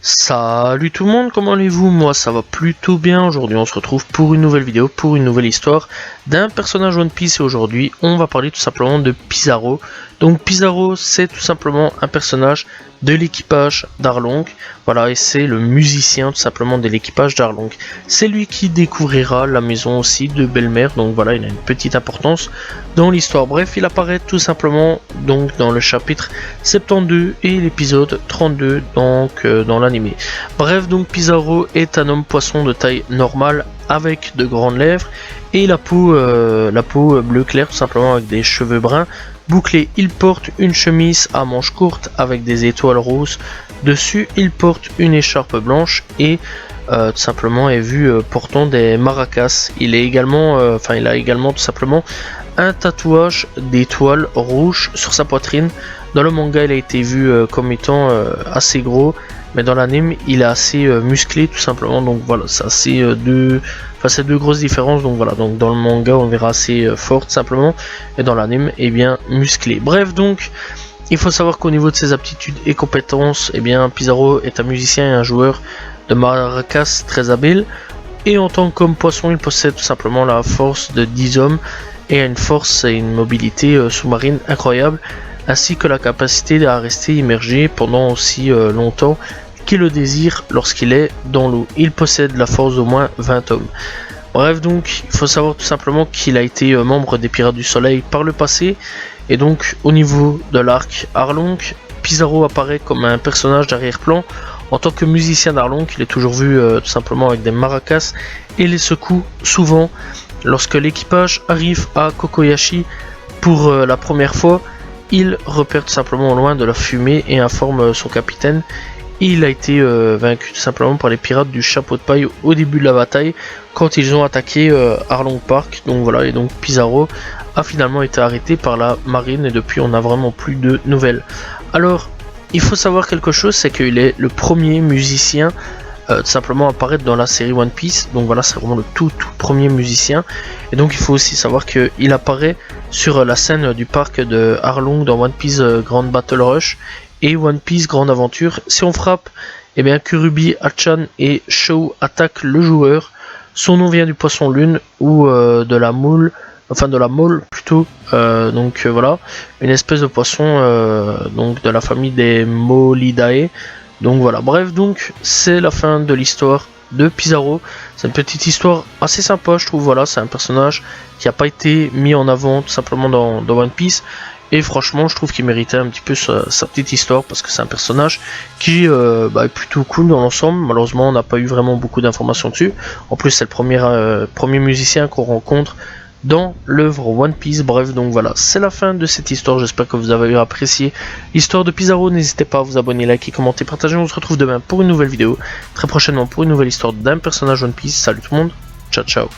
Salut tout le monde, comment allez-vous? Moi ça va plutôt bien. Aujourd'hui on se retrouve pour une nouvelle vidéo, pour une nouvelle histoire d'un personnage One Piece, et aujourd'hui on va parler tout simplement de Pizarro. Donc Pizarro, c'est tout simplement un personnage de l'équipage d'Arlong, voilà, et c'est le musicien tout simplement de l'équipage d'Arlong. C'est lui qui découvrira la maison aussi de Belle-Mère, donc voilà, il a une petite importance dans l'histoire. Bref, il apparaît tout simplement donc dans le chapitre 72 et l'épisode 32 donc dans l'animé. Bref, donc Pizarro est un homme poisson de taille normale avec de grandes lèvres et la peau bleu clair tout simplement, avec des cheveux bruns bouclés. Il porte une chemise à manches courtes avec des étoiles roses dessus. Il porte une écharpe blanche et tout simplement est vu portant des maracas. Il a également tout simplement un tatouage d'étoiles rouges sur sa poitrine. Dans le manga, il a été vu comme étant assez gros, mais dans l'anime, il est assez musclé tout simplement. Donc voilà, c'est deux grosses différences. Donc voilà, donc dans le manga, on verra assez fort tout simplement, et dans l'anime, eh bien musclé. Bref, donc il faut savoir qu'au niveau de ses aptitudes et compétences, eh bien Pizarro est un musicien et un joueur de maracas très habile. Et en tant qu'homme poisson, il possède tout simplement la force de 10 hommes et a une force et une mobilité sous-marine incroyable, ainsi que la capacité à rester immergé pendant aussi longtemps qu'il le désire lorsqu'il est dans l'eau. Il possède la force d'au moins 20 hommes. Bref, donc il faut savoir tout simplement qu'il a été membre des Pirates du Soleil par le passé, et donc au niveau de l'arc Arlong, Pizarro apparaît comme un personnage d'arrière-plan. En tant que musicien d'Arlong, il est toujours vu tout simplement avec des maracas et les secoue souvent. Lorsque l'équipage arrive à Kokoyashi pour la première fois, il repère tout simplement au loin de la fumée et informe son capitaine. Il a été vaincu tout simplement par les pirates du chapeau de paille au début de la bataille, quand ils ont attaqué Arlong Park. Donc voilà, et donc Pizarro a finalement été arrêté par la marine, et depuis on n'a vraiment plus de nouvelles. Alors il faut savoir quelque chose, c'est qu'il est le premier musicien tout simplement apparaître dans la série One Piece. Donc voilà, c'est vraiment le tout premier musicien. Et donc il faut aussi savoir qu'il apparaît sur la scène du parc de Arlong dans One Piece Grand Battle Rush et One Piece Grande Aventure. Si on frappe, eh bien Kurubi, Hachan et Shou attaquent le joueur. Son nom vient du poisson lune ou de la moule, enfin de la mole plutôt. Donc voilà, une espèce de poisson donc de la famille des Molidae. Donc voilà, bref, donc c'est la fin de l'histoire de Pizarro. C'est une petite histoire assez sympa, je trouve. Voilà, c'est un personnage qui n'a pas été mis en avant tout simplement dans One Piece, et franchement je trouve qu'il méritait un petit peu sa petite histoire, parce que c'est un personnage qui est plutôt cool dans l'ensemble. Malheureusement on n'a pas eu vraiment beaucoup d'informations dessus. En plus c'est le premier musicien qu'on rencontre dans l'œuvre One Piece. Bref, donc voilà, c'est la fin de cette histoire. J'espère que vous avez apprécié l'histoire de Pizarro. N'hésitez pas à vous abonner, liker, commenter, partager. On se retrouve demain pour une nouvelle vidéo, très prochainement pour une nouvelle histoire d'un personnage One Piece. Salut tout le monde, ciao ciao.